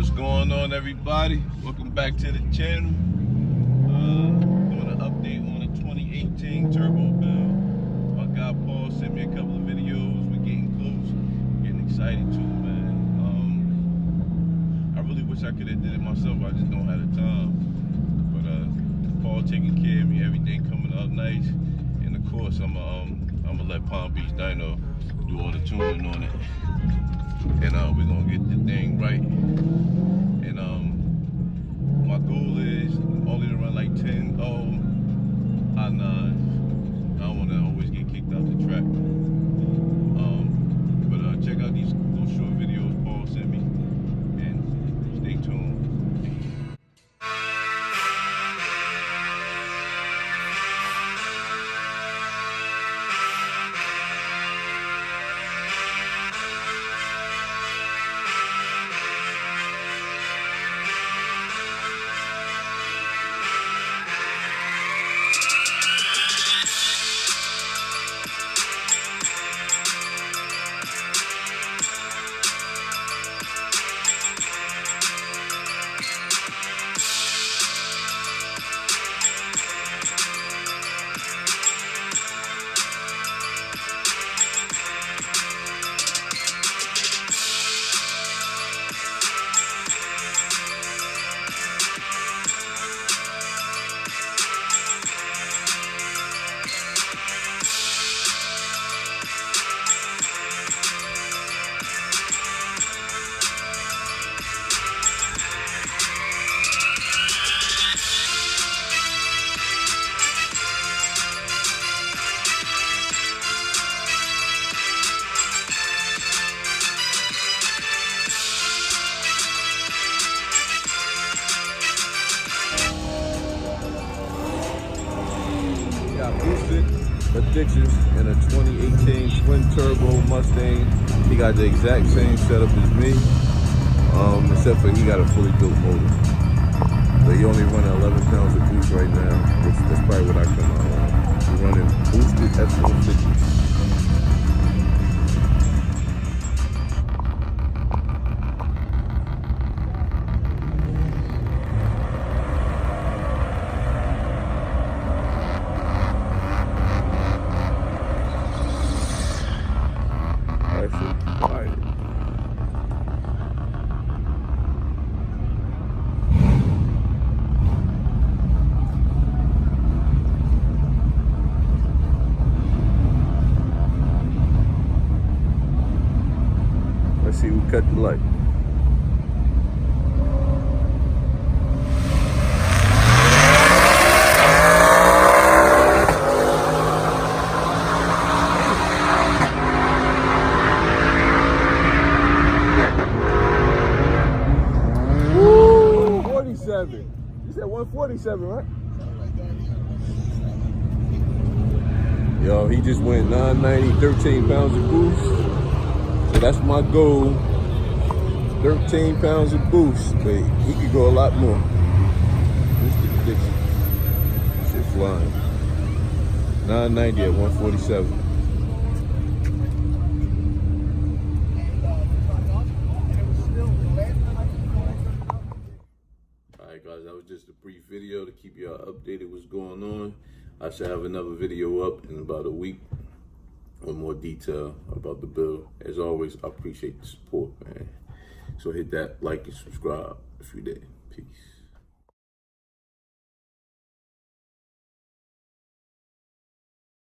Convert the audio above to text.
What's going on, everybody? Welcome back to the channel. Doing an update on the 2018 turbo build. My guy Paul sent me a couple of videos. We're getting close, getting excited too, man. I really wish I could have did it myself. I just don't have the time. But Paul taking care of me, everything coming out nice. And of course, I'm gonna let Palm Beach Dyno do all the tuning on it. And we're gonna get the thing right. And my goal is only to run like 10 I9. I don't wanna always get kicked out the track. But check out these little short videos Paul sent me and stay tuned. Boosted Addictions in a 2018 twin turbo Mustang. He got the exact same setup as me, except for he got a fully built motor. But he only running 11 pounds of boost right now, which that's probably what I come out on. We're running boosted F-150. Let's see who cut the light. Woo! 47. You said 147, right? Yo, he just went 990, 13 pounds of boost. So that's my goal, 13 pounds of boost, but he could go a lot more. Boosted Addiction. Shit flying. 990 at 147. Alright guys, that was just a brief video to keep y'all updated what's going on. I should have another video up in about a week with more detail about the build. As always, I appreciate the support, man. So hit that like and subscribe if you did. Peace.